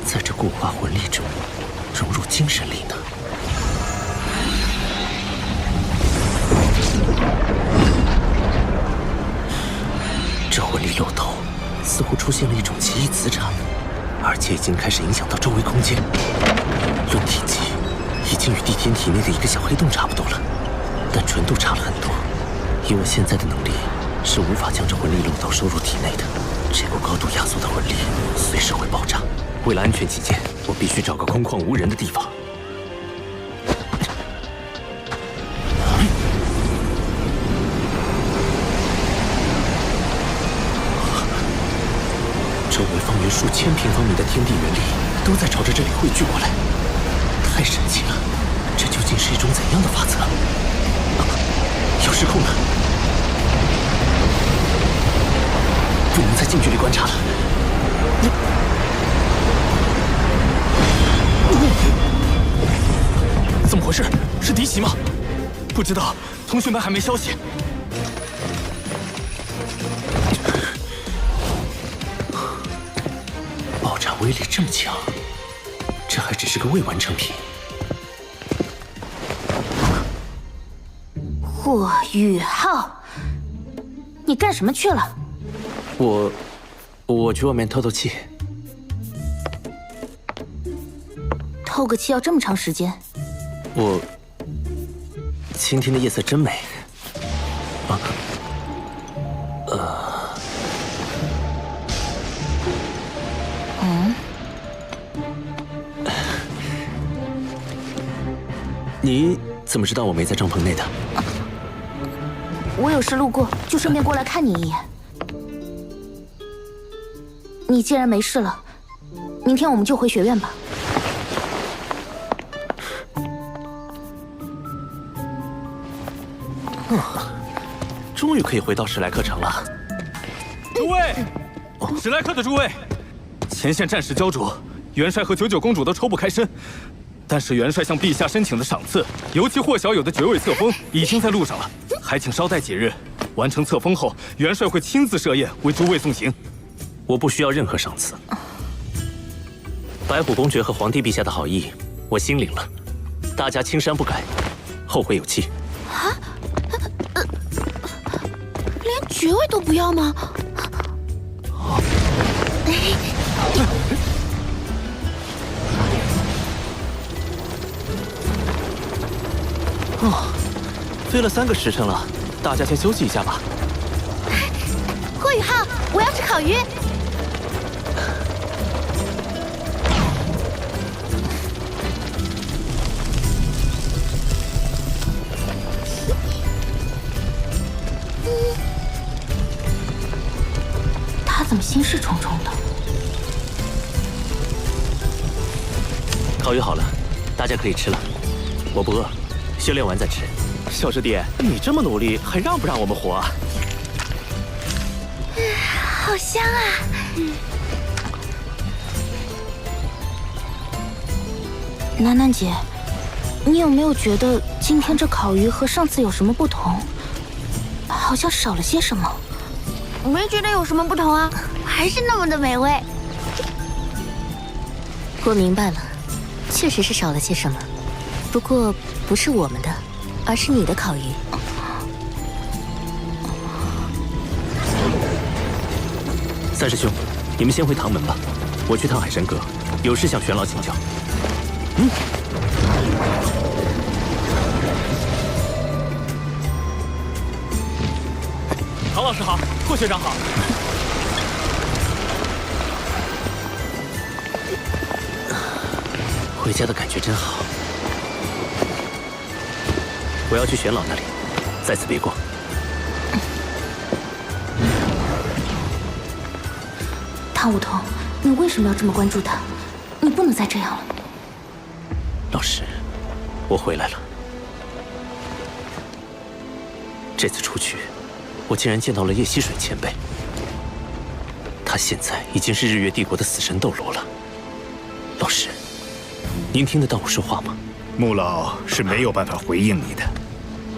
在这固化魂力中融入精神力呢？这魂力漏斗似乎出现了一种奇异磁场，而且已经开始影响到周围空间。论体积，已经与地天体内的一个小黑洞差不多了，但纯度差了很多。以我现在的能力，是无法将这魂力漏斗收入体内的。这股高度压缩的魂力随时会爆炸。为了安全起见，我必须找个空旷无人的地方。周围方圆数千平方米的天地元力都在朝着这里汇聚过来，太神奇了！这究竟是一种怎样的法则？要失控了！不能再近距离观察了。怎么回事？是敌袭吗？不知道，同学们还没消息。爆炸威力这么强，这还只是个未完成品。霍雨浩，你干什么去了？我去外面透透气。透个气要这么长时间？今天的夜色真美。你怎么知道我没在帐篷内的？我有事路过，就顺便过来看你一眼。你既然没事了，明天我们就回学院吧。终于可以回到史莱克城了。诸位，史莱克的诸位，前线战事焦灼，元帅和九九公主都抽不开身。但是元帅向陛下申请的赏赐，尤其霍小友的绝味册封，已经在路上了，还请稍待几日。完成册封后，元帅会亲自设宴为诸位送行。我不需要任何赏赐。白虎公爵和皇帝陛下的好意，我心领了。大家青山不改，后会有期。啊？连爵位都不要吗？飞了3个时辰了，大家先休息一下吧。霍雨浩，我要吃烤鱼。他怎么心事重重的？烤鱼好了，大家可以吃了。我不饿，修炼完再吃。小师弟，你这么努力，还让不让我们活啊？好香啊！楠楠姐，你有没有觉得今天这烤鱼和上次有什么不同？好像少了些什么。我没觉得有什么不同啊，还是那么的美味。我明白了，确实是少了些什么，不过不是我们的，而是你的烤鱼。三师兄，你们先回唐门吧，我去趟海神阁，有事向玄老请教。唐老师好，霍学长好。回家的感觉真好。我要去玄老那里，在此别过。唐舞桐，你为什么要这么关注他？你不能再这样了。老师，我回来了。这次出去，我竟然见到了叶溪水前辈。他现在已经是日月帝国的死神斗罗了。老师，您听得到我说话吗？穆老是没有办法回应你的。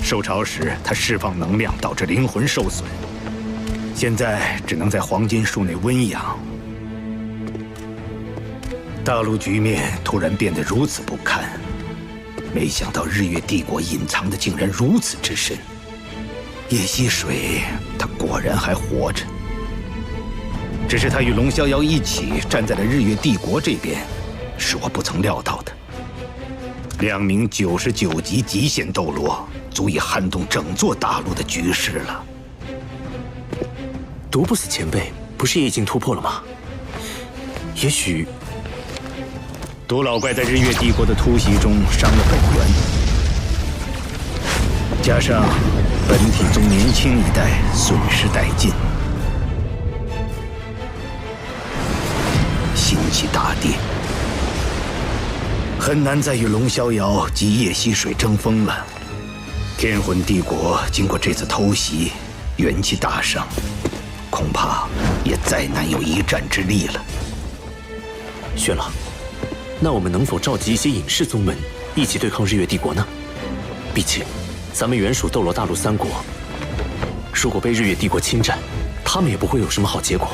受潮时，他释放能量导致灵魂受损，现在只能在黄金树内温养。大陆局面突然变得如此不堪，没想到日月帝国隐藏的竟然如此之深。叶溪水，他果然还活着。只是他与龙逍遥一起站在了日月帝国这边，是我不曾料到的。2名99级极限斗罗，足以撼动整座大陆的局势了。毒不死前辈不是也已经突破了吗？也许毒老怪在日月帝国的突袭中伤了本源，加上本体中年轻一代损失殆尽，心气大跌，很难再与龙逍遥及叶溪水争锋了。天魂帝国经过这次偷袭，元气大伤，恐怕也再难有一战之力了。轩老，那我们能否召集一些隐士宗门，一起对抗日月帝国呢？毕竟，咱们原属斗罗大陆3国，如果被日月帝国侵占，他们也不会有什么好结果。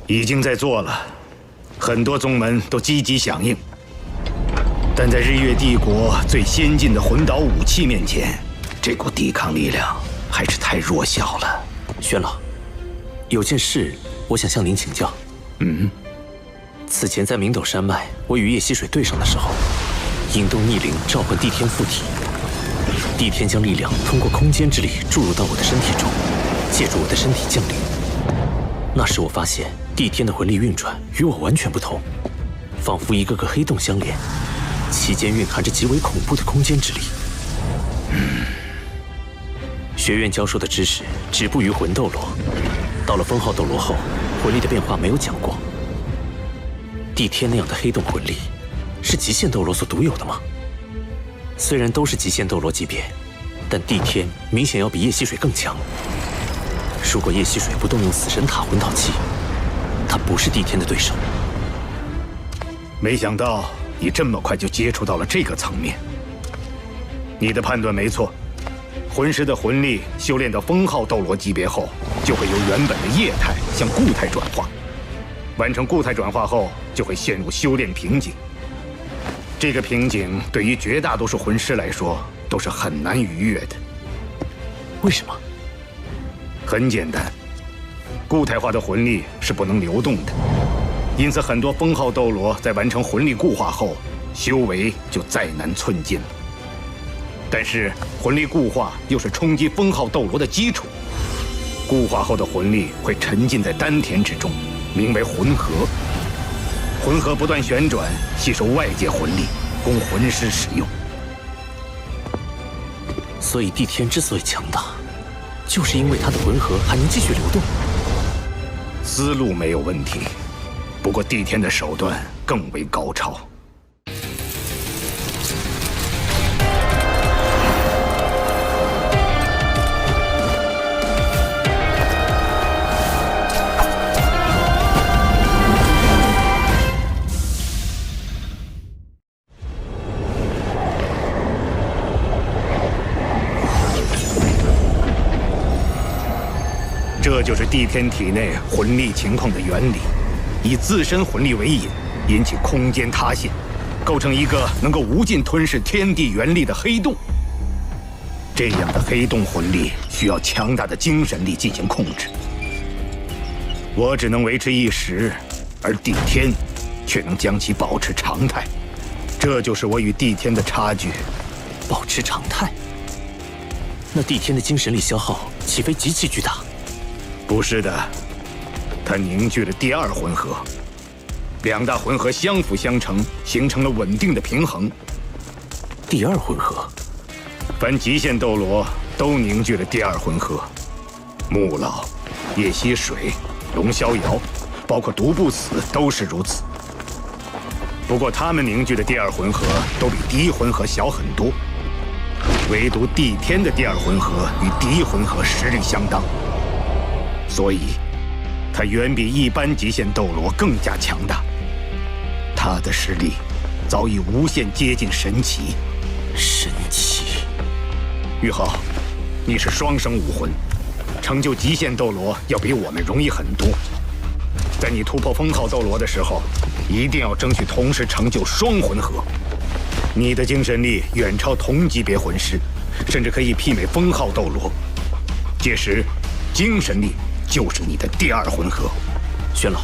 已经在做了，很多宗门都积极响应，但在日月帝国最先进的魂导武器面前，这股抵抗力量还是太弱小了。轩老，有件事我想向您请教。此前在明斗山脉，我与叶溪水对上的时候，引动逆灵召唤帝天附体，帝天将力量通过空间之力注入到我的身体中，借助我的身体降临。那时我发现帝天的魂力运转与我完全不同，仿佛一个个黑洞相连，其间蕴含着极为恐怖的空间之力。学院教授的知识止步于魂斗罗，到了封号斗罗后，魂力的变化没有讲过。帝天那样的黑洞魂力，是极限斗罗所独有的吗？虽然都是极限斗罗级别，但帝天明显要比叶溪水更强。如果叶溪水不动用死神塔魂导器，他不是帝天的对手。没想到你这么快就接触到了这个层面。你的判断没错，魂师的魂力修炼到封号斗罗级别后，就会由原本的液态向固态转化。完成固态转化后，就会陷入修炼瓶颈。这个瓶颈对于绝大多数魂师来说都是很难逾越的。为什么？很简单，固态化的魂力是不能流动的，因此很多封号斗罗在完成魂力固化后，修为就再难寸进了。但是魂力固化又是冲击封号斗罗的基础，固化后的魂力会沉浸在丹田之中，名为魂核。魂核不断旋转，吸收外界魂力，供魂师使用。所以帝天之所以强大，就是因为他的魂核还能继续流动。思路没有问题，不过帝天的手段更为高超。这就是帝天体内魂力情况的原理，以自身魂力为引，引起空间塌陷，构成一个能够无尽吞噬天地元力的黑洞。这样的黑洞魂力需要强大的精神力进行控制，我只能维持一时，而帝天却能将其保持常态。这就是我与帝天的差距。保持常态？那帝天的精神力消耗岂非极其巨大？不是的，它凝聚了第二魂核，两大魂核相辅相成，形成了稳定的平衡。第二魂核，凡极限斗罗都凝聚了第二魂核，穆老、叶溪水、龙逍遥，包括毒不死都是如此。不过他们凝聚的第二魂核都比第一魂核小很多，唯独帝天的第二魂核与第一魂核实力相当。所以，他远比一般极限斗罗更加强大。他的实力早已无限接近神奇。神奇！玉浩，你是双生武魂，成就极限斗罗要比我们容易很多。在你突破封号斗罗的时候，一定要争取同时成就双魂合。你的精神力远超同级别魂师，甚至可以媲美封号斗罗。届时，精神力就是你的第二魂合。玄老，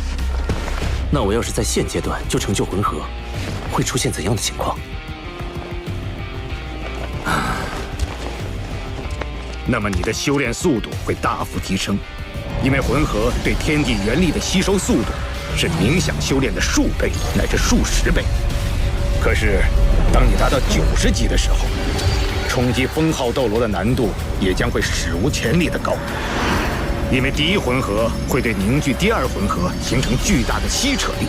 那我要是在现阶段就成就魂合，会出现怎样的情况？那么你的修炼速度会大幅提升，因为魂合对天地元力的吸收速度是冥想修炼的数倍乃至数十倍。可是，当你达到90级的时候，冲击封号斗罗的难度也将会史无前例的高，因为第一魂合会对凝聚第二魂合形成巨大的吸扯力。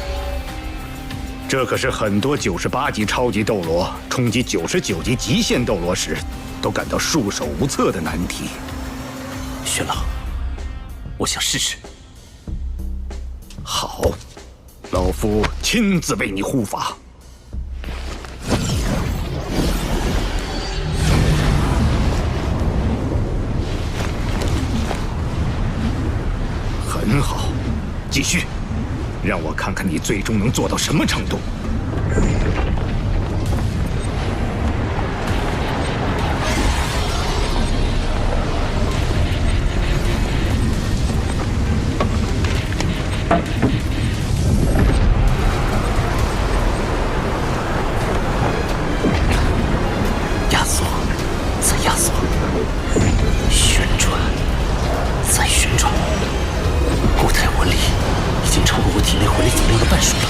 这可是很多98级超级斗罗冲击99级极限斗罗时都感到束手无策的难题。玄老，我想试试。好，老夫亲自为你护法。很好，继续，让我看看你最终能做到什么程度。压缩，再压缩，旋转，再旋转。固态魂力已经超过我体内魂力总量的半数了。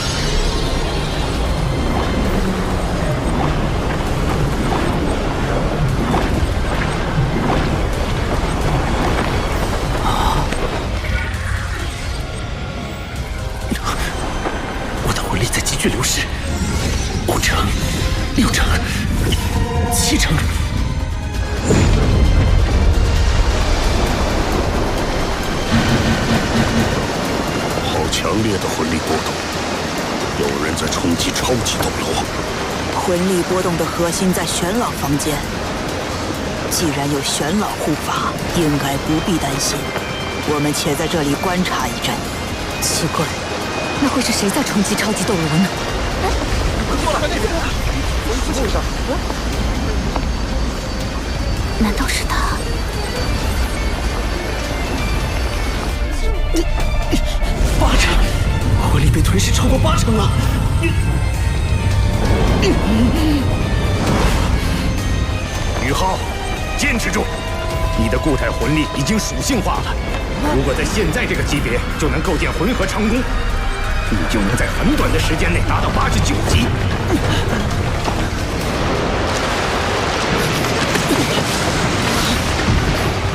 我的魂力在急剧流失，5成、6成、7成。强烈的魂力波动，有人在冲击超级斗罗。魂力波动的核心在玄老房间，既然有玄老护法，应该不必担心。我们且在这里观察一阵。奇怪，那会是谁在冲击超级斗罗呢？难道是他？8成，魂力被吞噬超过8成了。宇浩，坚持住！你的固态魂力已经属性化了，如果在现在这个级别就能构建魂合成功，你就能在很短的时间内达到89级。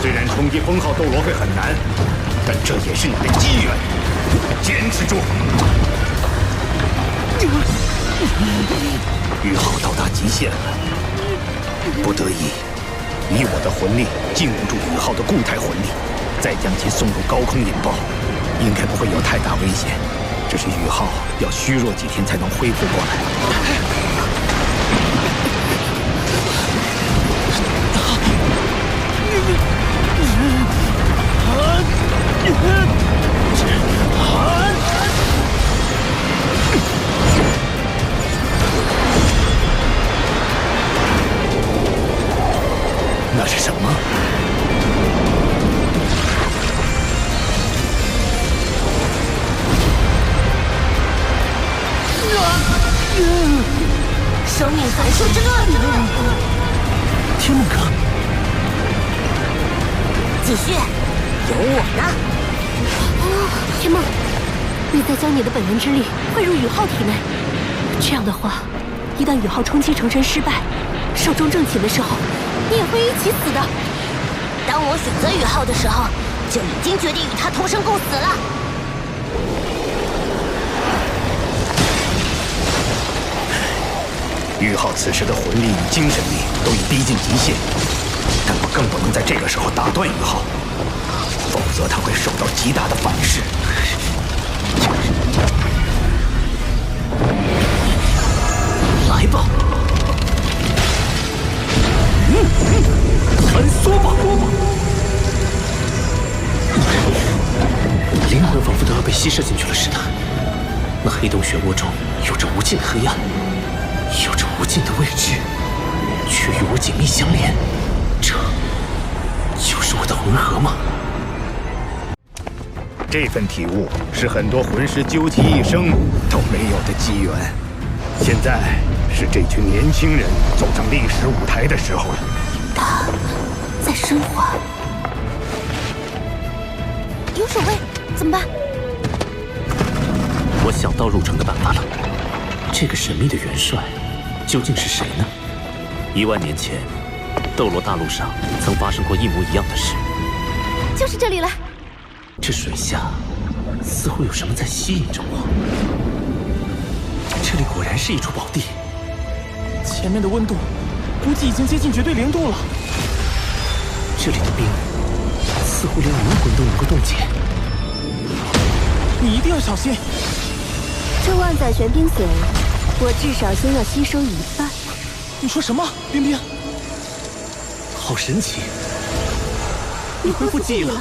虽然冲击封号斗罗会很难，但这也是你的机缘，坚持住！宇浩到达极限了，不得已，以我的魂力禁锢住宇浩的固态魂力，再将其送入高空引爆，应该不会有太大危险。只是宇浩要虚弱几天才能恢复过来。那是什么？生命反射之乱！天梦哥，继续，有我呢。天梦，你再将你的本源之力汇入宇浩体内，这样的话，一旦宇浩冲击成神失败，寿终正寝的时候，你也会一起死的。当我选择宇浩的时候，就已经决定与他同生共死了。宇浩此时的魂力与精神力都已逼近极限，但我更不能在这个时候打断宇浩，否则他会受到极大的反噬。来吧，穿梭吧！灵魂仿佛都要被吸射进去了似的。那黑洞漩涡中有着无尽的黑暗，有着无尽的未知，却与我紧密相连。这就是我的魂核吗？这份体悟是很多魂师究其一生都没有的机缘。现在是这群年轻人走上历史舞台的时候了。他在升华。有守卫，怎么办？我想到入城的办法了。这个神秘的元帅究竟是谁呢？1万年前，斗罗大陆上曾发生过一模一样的事。就是这里了。这水下似乎有什么在吸引着我。这里果然是一处宝地。前面的温度估计已经接近绝对0度了。这里的冰似乎连灵魂都能够冻结。你一定要小心。这万载玄冰水，我至少先要吸收1半。你说什么，冰冰？好神奇！你恢复记忆了。